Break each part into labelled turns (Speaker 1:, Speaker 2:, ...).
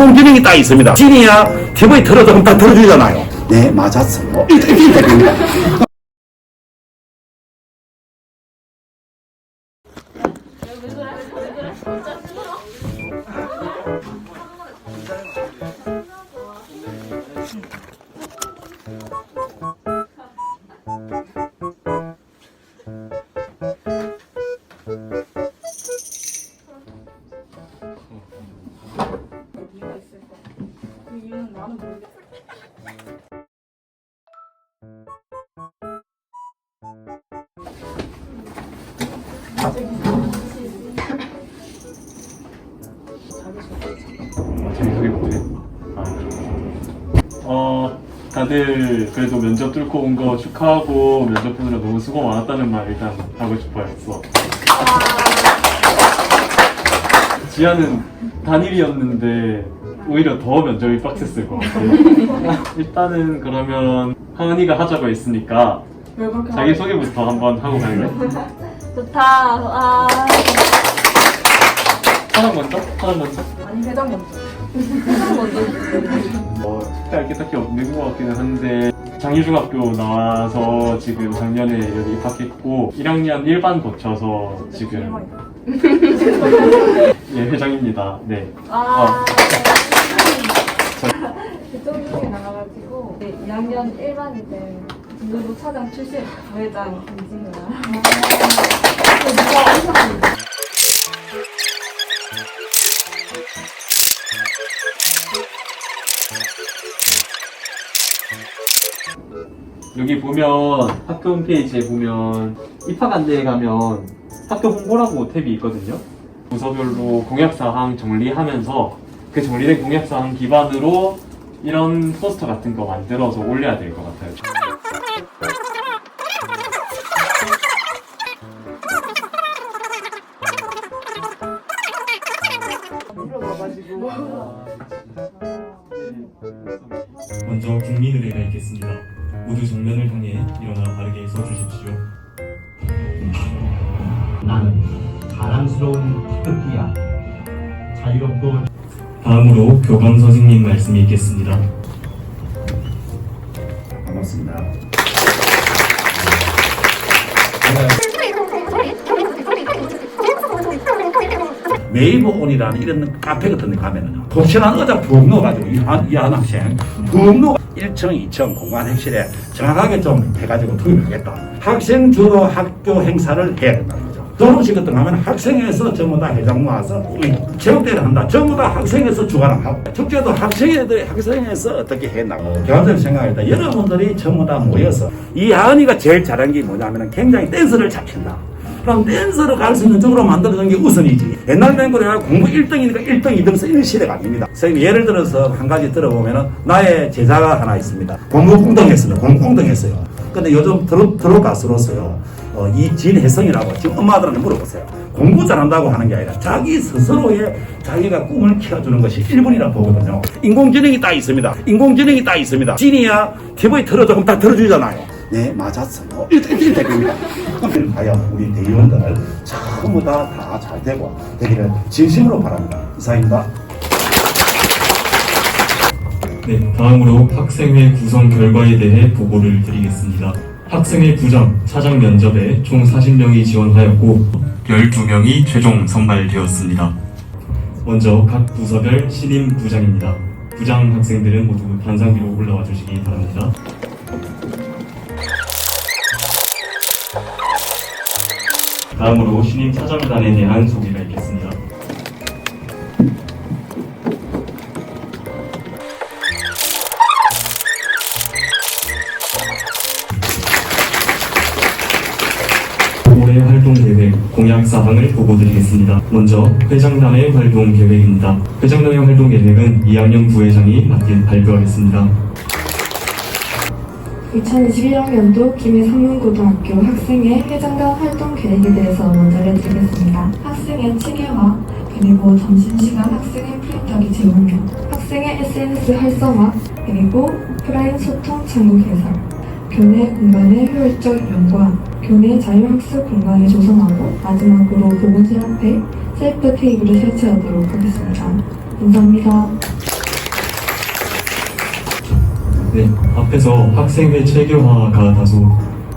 Speaker 1: 인공지능이 딱 있습니다. 진이야 TV 틀어도 그럼 다 들어주잖아요. 네, 맞았어요. 이렇게 됩니다.
Speaker 2: 이유는 나는 모르겠어.
Speaker 3: 자기소개 못해. 다들 그래도 면접 뚫고 온 거 축하하고 면접 보느라 너무 수고 많았다는 말 일단 하고 싶어 했어. 지아는 단일이었는데 오히려 더 면접이 빡셌을 것 같아. 일단은 그러면 하은이가 하자고 했으니까
Speaker 2: 왜 그렇게
Speaker 3: 자기소개부터 한번 하고 갈래?
Speaker 2: 좋다.
Speaker 3: 사람 먼저? 사람 먼저?
Speaker 2: 아니 회장 먼저. 회장 먼저.
Speaker 3: 특별할 게 딱히 없는 것 같기는 한데 장유중학교 나와서 지금 작년에 여기 입학했고 1학년 1반 거쳐서 지금 예, 회장입니다. 네.
Speaker 2: 대통령이 나가가지고 2학년 1반일 때 중등부 차장 출신 부회장 김진우야.
Speaker 3: 여기 보면 학교 홈페이지에 보면 입학 안내에 가면 학교 홍보라고 탭이 있거든요. 부서별로 공약사항 정리하면서 그 정리된 공약사항 기반으로 이런 포스터 같은 거 만들어서 올려야 될 것 같아요.
Speaker 4: 먼저 국민의례가 있겠습니다. 모두 정면을 향해 일어나 바르게 서주십시오.
Speaker 5: 나는 자랑스러운 태극기야. 자유롭고.
Speaker 4: 다음으로 교감 선생님 말씀이 있겠습니다.
Speaker 1: 반갑습니다. 네이버온이라는 이런 카페 같은 데 가면은요, 독실한 의자 푹 넣어가지고 이 한 학생 푹 넣어 1층, 2층 공간 핵실에 정확하게 좀 해가지고 투입하겠다. 학생 주로 학교 행사를 해야 된다는 거죠. 졸업식 같은 거 하면 학생회에서 전부 다 회장 모아서 체육대회를 한다. 전부 다 학생회에서 주관하고, 축제도 학생회에서 어떻게 해나가고, 교감선생님 생각합니다. 여러분들이 전부 다 모여서 이 하은이가 제일 잘한 게 뭐냐면 굉장히 댄스를 잘 춘다. 그럼 댄서로 갈 수 있는 쪽으로 만들어주는 게 우선이지. 옛날 뱅크로 공부 1등이니까 1등, 2등 쓰는 시대가 아닙니다. 선생님 예를 들어서 한 가지 들어보면은 나의 제자가 하나 있습니다. 공부 꽁등했습니다. 공부 꽁등했어요. 근데 요즘 트롯 가수로서요, 이 진혜성이라고 지금 엄마들한테 물어보세요. 공부 잘한다고 하는 게 아니라 자기 스스로의 자기가 꿈을 키워주는 것이 1분이라 보거든요. 인공지능이 딱 있습니다. 인공지능이 딱 있습니다. 진이야 TV 틀어도 그럼 다 들어주잖아요. 네, 맞았어요. 이렇게 됩니다. 그럼 과연 우리 대의원들 전부 다 잘 되고 되기를 진심으로 바랍니다. 이상입니다.
Speaker 4: 네, 다음으로 학생회 구성 결과에 대해 보고를 드리겠습니다. 학생회 부장, 차장 면접에 총 40명이 지원하였고 12명이 최종 선발되었습니다. 먼저 각 부서별 신임 부장입니다. 부장 학생들은 모두 단상비로 올라와 주시기 바랍니다. 다음으로 신임 차장단에 대한 소개가 있겠습니다. 올해 활동 계획, 공약 사항을 보고드리겠습니다. 먼저 회장단의 활동 계획입니다. 회장단의 활동 계획은 2학년 부회장이 맡긴 발표하겠습니다.
Speaker 6: 2021학년도 김해 상문고등학교 학생회 회장단 활동 계획에 대해서 먼저 알려드리겠습니다. 학생회 체계화, 그리고 점심시간 학생회 프린터기 제공료, 학생회 SNS 활성화, 그리고 오프라인 소통 창구 개설, 교내 공간의 효율적 연구와 교내 자유학습 공간을 조성하고, 마지막으로 보건실 앞에 셀프 테이블을 설치하도록 하겠습니다. 감사합니다.
Speaker 4: 네, 앞에서 학생회 체계화가 다소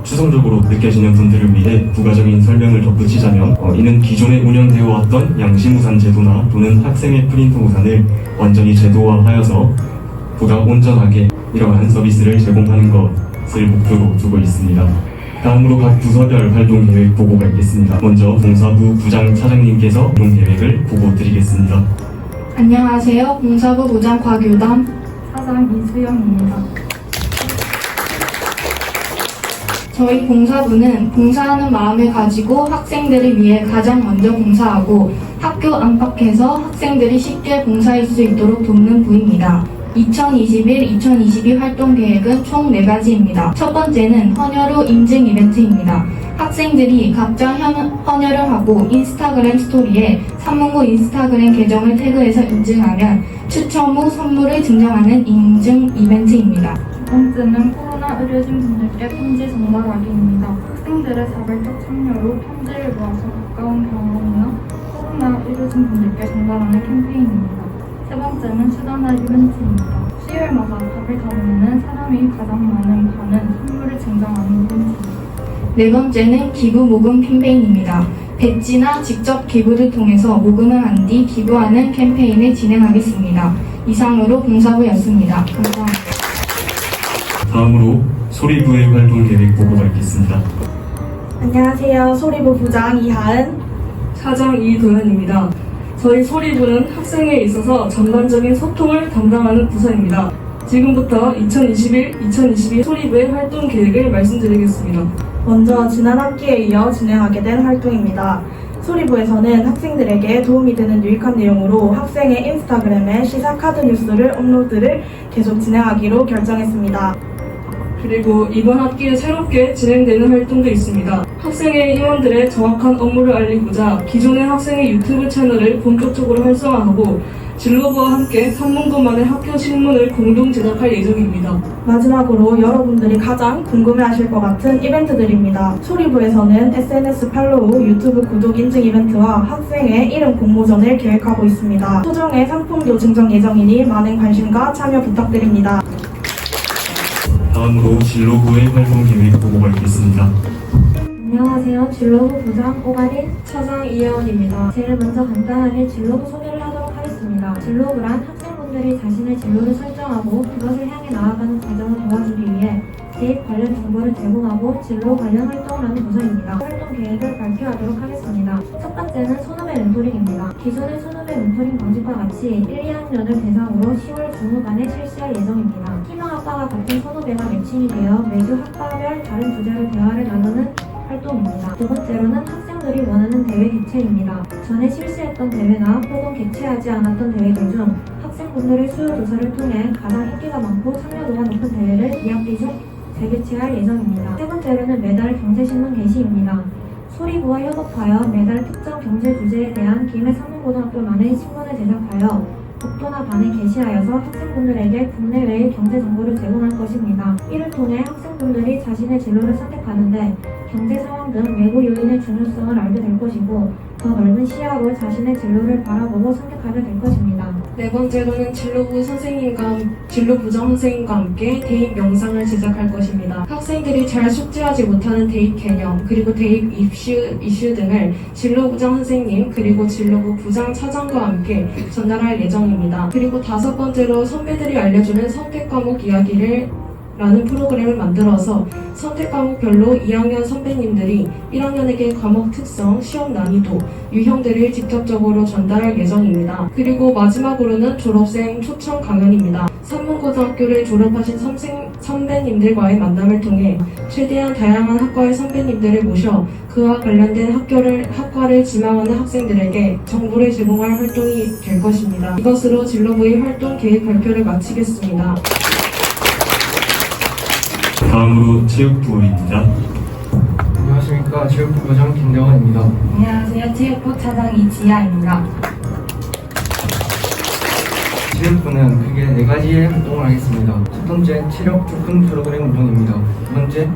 Speaker 4: 추상적으로 느껴지는 분들을 위해 부가적인 설명을 덧붙이자면 이는 기존에 운영되어 왔던 양심우산 제도나 또는 학생회 프린터 우산을 완전히 제도화하여서 부가 온전하게 이러한 서비스를 제공하는 것을 목표로 두고 있습니다. 다음으로 각 부서별 활동 계획 보고가 있겠습니다. 먼저 봉사부 부장 차장님께서 활동 계획을 보고 드리겠습니다.
Speaker 6: 안녕하세요. 봉사부 부장 곽유담 사장 이수영입니다. 저희 봉사부는 봉사하는 마음을 가지고 학생들을 위해 가장 먼저 봉사하고 학교 안팎에서 학생들이 쉽게 봉사할 수 있도록 돕는 부입니다. 2021-2022 활동 계획은 총 4가지입니다. 첫 번째는 헌혈후 인증 이벤트입니다. 학생들이 각자 헌혈을 하고 인스타그램 스토리에 산문고 인스타그램 계정을 태그해서 인증하면 추첨 후 선물을 증정하는 인증 이벤트입니다.
Speaker 7: 두 번째는 코로나 의료진 분들께 편지 전달하기입니다. 학생들의 자발적 참여로 편지를 모아서 가까운 병원이나 코로나 의료진 분들께 전달하는 캠페인입니다. 세 번째는 수단화 이벤트입니다. 수요일마다 밥을 다루는 사람이 가장 많은 반은 선물을 증정하는 이벤트입니다.
Speaker 6: 네 번째는 기부 모금 캠페인입니다. 배지나 직접 기부를 통해서 모금을 한 뒤 기부하는 캠페인을 진행하겠습니다. 이상으로 봉사부였습니다. 감사합니다.
Speaker 4: 다음으로 소리부의 활동 계획 보고가 있겠습니다.
Speaker 8: 안녕하세요. 소리부 부장 이하은.
Speaker 9: 사장 이도현입니다. 저희 소리부는 학생에 있어서 전반적인 소통을 담당하는 부서입니다. 지금부터 2021-2022 소리부의 활동 계획을 말씀드리겠습니다.
Speaker 8: 먼저 지난 학기에 이어 진행하게 된 활동입니다. 소리부에서는 학생들에게 도움이 되는 유익한 내용으로 학생의 인스타그램에 시사 카드 뉴스를 업로드를 계속 진행하기로 결정했습니다.
Speaker 9: 그리고 이번 학기에 새롭게 진행되는 활동도 있습니다. 학생회 임원들의 정확한 업무를 알리고자 기존의 학생의 유튜브 채널을 본격적으로 활성화하고 진로부와 함께 산문고만의 학교 신문을 공동 제작할 예정입니다.
Speaker 8: 마지막으로 여러분들이 가장 궁금해하실 것 같은 이벤트들입니다. 소리부에서는 SNS 팔로우, 유튜브 구독 인증 이벤트와 학생의 이름 공모전을 계획하고 있습니다. 소정의 상품도 증정 예정이니 많은 관심과 참여 부탁드립니다.
Speaker 4: 다음으로 진로부의 활동 계획 보고가 있겠습니다.
Speaker 7: 안녕하세요. 진로부 부장 오가린.
Speaker 6: 차장 이혜원입니다.
Speaker 7: 제일 먼저 간단하게 진로부 소개를 하도록 하겠습니다. 진로부란 학생분들이 자신의 진로를 설정하고 그것을 향해 나아가는 과정을 도와주기 위해 대입 관련 정보를 제공하고 진로 관련 활동을 하는 부서입니다. 활동 계획을 발표하도록 하겠습니다. 첫 번째는 선후배 멘토링입니다. 기존의 선후배 멘토링 방식과 같이 1, 2학년을 대상으로 10월 중후반에 실시할 예정입니다. 희망학과와 같은 선후배가 매칭이 되어 매주 학과별 다른 주제로 대화를 나누는 활동입니다. 두 번째로는 학생들이 원하는 대회 개최입니다. 전에 실시했던 대회나 혹은 개최하지 않았던 대회들 중 학생분들의 수요 조사를 통해 가장 인기가 많고 참여도가 높은 대회를 2학기 중 재개최할 예정입니다. 세 번째로는 매달 경제신문 게시입니다. 소리부와 협업하여 매달 특정 경제 주제에 대한 김해 산문고등학교만의 신문을 제작하여 복도나 반에 게시하여서 학생분들에게 국내외의 경제 정보를 제공할 것입니다. 이를 통해 학생분들이 자신의 진로를 선택하는데 경제 상황 등 외부 요인의 중요성을 알게 될 것이고 더 넓은 시야로 자신의 진로를 바라보고 선택하게 될 것입니다.
Speaker 9: 네 번째로는 진로부장 선생님과 함께 대입 영상을 제작할 것입니다. 학생들이 잘 숙지하지 못하는 대입 개념 그리고 대입 이슈 등을 진로부장 선생님 그리고 진로부 부장 차장과 함께 전달할 예정입니다. 그리고 다섯 번째로 선배들이 알려주는 선택 과목 이야기를 라는 프로그램을 만들어서 선택 과목별로 2학년 선배님들이 1학년에게 과목 특성, 시험 난이도, 유형들을 직접적으로 전달할 예정입니다. 그리고 마지막으로는 졸업생 초청 강연입니다. 산문고등학교를 졸업하신 선배님들과의 만남을 통해 최대한 다양한 학과의 선배님들을 모셔 그와 관련된 학과를 지망하는 학생들에게 정보를 제공할 활동이 될 것입니다. 이것으로 진로부의 활동 계획 발표를 마치겠습니다.
Speaker 4: 다음으로 체육부입니다.
Speaker 10: 안녕하십니까. 체육부 부장 김대원입니다.
Speaker 6: 안녕하세요. 체육부 차장 이지아입니다.
Speaker 10: 체육부는 크게 4가지의 활동을 하겠습니다. 첫 번째, 체력 특근 프로그램 운영입니다. 두 번째,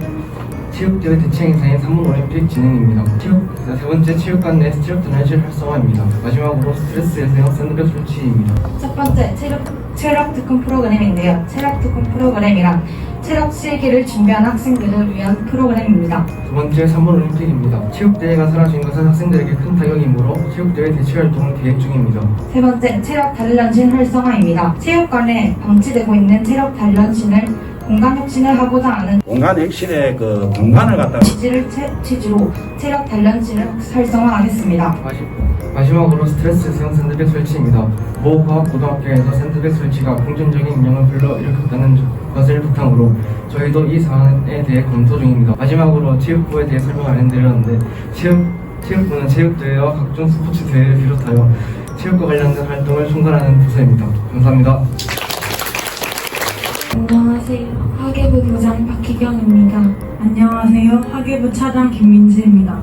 Speaker 10: 체육대회 대체 행사인 3월 올림픽 진행입니다. 세 번째, 체육관 내 체력 단련실 활성화입니다. 마지막으로 스트레스 해소용 샌드백 설치입니다.
Speaker 11: 첫 번째, 체력 특훈 프로그램인데요. 체력 특훈 프로그램이란 체력 실기를 준비한 학생들을 위한 프로그램입니다.
Speaker 10: 두 번째, 3월 올림픽입니다. 체육대회가 사라진 것은 학생들에게 큰 타격이므로 체육대회 대체 활동을 계획 중입니다.
Speaker 11: 세 번째, 체력 단련실 활성화입니다. 체육관에 방치되고 있는 체력 단련실을 공간 혁신을 하고자 하는
Speaker 1: 공간 핵실의 그 공간을 갖다가
Speaker 11: 취지로 체력 단련실을 활성화하겠습니다.
Speaker 10: 마지막으로 스트레스 해소용 샌드백 설치입니다. 모 과학고등학교에서 샌드백 설치가 긍정적인 인형을 불러일으켰다는 것을 바탕으로 저희도 이 사안에 대해 검토 중입니다. 마지막으로 체육부에 대해 설명을 안 드렸는데 체육부는 체육대회와 각종 스포츠 대회를 비롯하여 체육과 관련된 활동을 총괄하는 부서입니다. 감사합니다.
Speaker 7: 안녕하세요. 학예부 부장 박희경입니다.
Speaker 8: 안녕하세요. 학예부 차장 김민지입니다.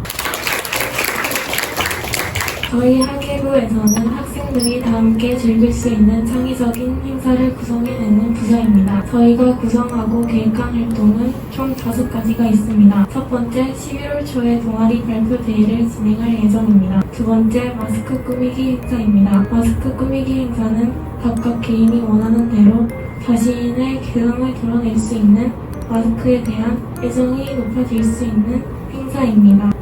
Speaker 7: 저희 학예부에서는 학생들이 다 함께 즐길 수 있는 창의적인 행사를 구성해내는 부서입니다. 저희가 구성하고 계획한 활동은 총 5가지가 있습니다. 첫 번째, 11월 초에 동아리 발표 대회를 진행할 예정입니다. 두 번째, 마스크 꾸미기 행사입니다. 마스크 꾸미기 행사는 각각 개인이 원하는 대로 자신의 개성을 드러낼 수 있는 마스크에 대한 애정이 높아질 수 있는 행사입니다.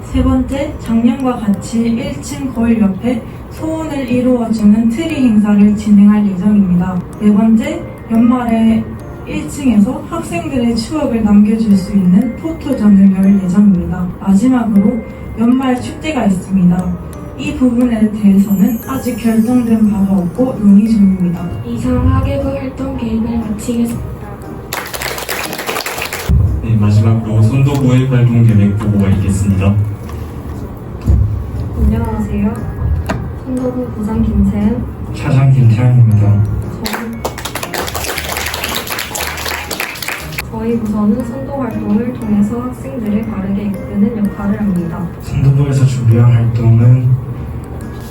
Speaker 8: 세 번째, 작년과 같이 1층 거울 옆에 소원을 이루어주는 트리 행사를 진행할 예정입니다. 네 번째, 연말에 1층에서 학생들의 추억을 남겨줄 수 있는 포토전을 열 예정입니다. 마지막으로 연말 축제가 있습니다. 이 부분에 대해서는 아직 결정된 바가 없고 논의 중입니다.
Speaker 7: 이상 학예부 활동 계획을 마치겠습니다.
Speaker 4: 네, 마지막으로 선도부의 활동 계획 보고가 있겠습니다.
Speaker 2: 안녕하세요. 선도부 부장 김세은.
Speaker 10: 차장 김태환입니다.
Speaker 2: 저희 부서는 선도 활동을 통해서 학생들을 바르게 이끄는 역할을 합니다.
Speaker 10: 선도부에서 준비한 활동은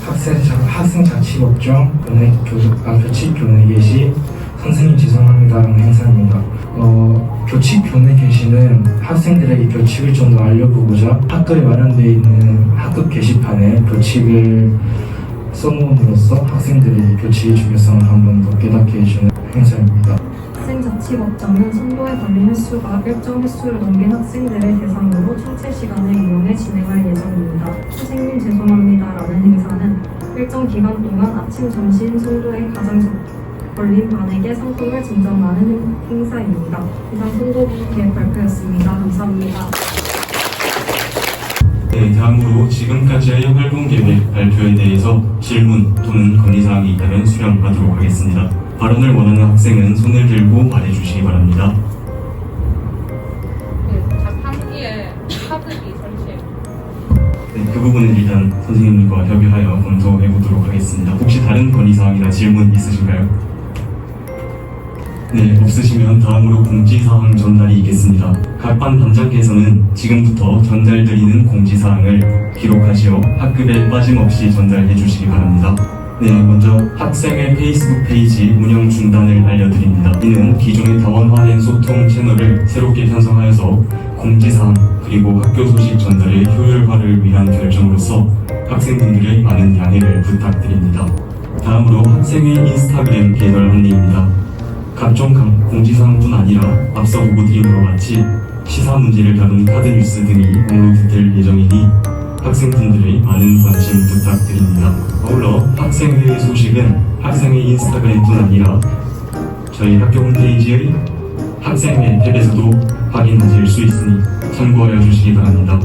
Speaker 10: 학생 자치법정, 교칙 교내 게시, 선생님 죄송합니다라는 행사입니다. 교칙 교내 게시는 학생들에게 교칙을 좀 더 알려보고자 학교에 마련되어 있는 학급 게시판에 교칙을 써놓음으로써 학생들에게 교칙의 중요성을 한 번 더 깨닫게 해주는 행사입니다.
Speaker 2: 학생자치법정은 선도에 걸린 횟수가 일정 횟수를 넘긴 학생들의 대상으로 총체 시간을 이용해 진행할 예정입니다. 선생님 죄송합니다라는 행사는 일정 기간 동안 아침, 점심 선도에 가장 걸린 반에게 상품을 증정하는 행사입니다. 이상 선도부 계획 발표였습니다. 감사합니다.
Speaker 4: 네, 다음으로 지금까지의 활동 계획 발표에 대해서 질문 또는 건의사항이 있다면 수렴하도록 하겠습니다. 발언을 원하는 학생은 손을 들고 말해주시기 바랍니다.
Speaker 2: 자판기에 카드기 설치.
Speaker 4: 네, 그 부분은 일단 선생님과 협의하여 검토해보도록 하겠습니다. 혹시 다른 건의사항이나 질문 있으신가요? 네, 없으시면 다음으로 공지사항 전달이 있겠습니다. 각 반 반장께서는 지금부터 전달드리는 공지사항을 기록하시어 학급에 빠짐없이 전달해 주시기 바랍니다. 네, 먼저 학생의 페이스북 페이지 운영 중단을 알려드립니다. 이는 기존의 다원화된 소통 채널을 새롭게 편성하여서 공지사항 그리고 학교 소식 전달의 효율화를 위한 결정으로서 학생분들의 많은 양해를 부탁드립니다. 다음으로 학생의 인스타그램 개설 안내입니다. 각종 공지사항뿐 아니라 앞서 보고드린 바와 같이 시사 문제를 다룬 카드 뉴스 등이 업로드될 예정이니 학생분들의 많은 관심 부탁드립니다. 아울러 학생회의 소식은 학생의 인스타그램뿐 아니라 저희 학교 홈페이지의 학생회 탭에서도 확인하실 수 있으니 참고하여 주시기 바랍니다.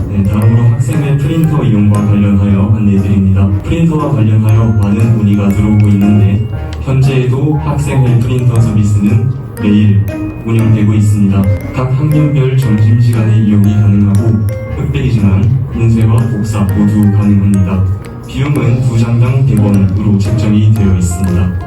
Speaker 4: 네, 다음으로 학생회 프린터 이용과 관련하여 안내드립니다. 프린터와 관련하여 많은 문의가 들어오고 있는데 현재에도 학생회 프린터 서비스는 매일 운영되고 있습니다. 각 학년별 점심시간에 이용이 가능하고 흑백이지만 인쇄와 복사 모두 가능합니다. 비용은 2장당 100원으로 책정이 되어 있습니다.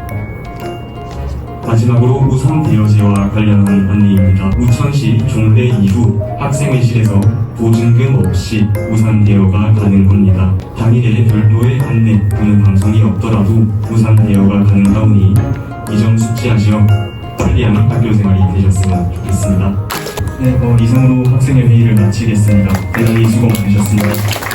Speaker 4: 마지막으로 우산 대여제와 관련한 안내입니다. 우천시 종례 이후 학생회실에서 보증금 없이 우산 대여가 가능합니다. 당일에 별도의 안내 또는 방송이 없더라도 우산 대여가 가능하오니 이 점 숙지하시어 편리한 학교 생활이 되셨으면 좋겠습니다. 네, 이상으로 학생회 회의를 마치겠습니다. 대단히 수고 많으셨습니다.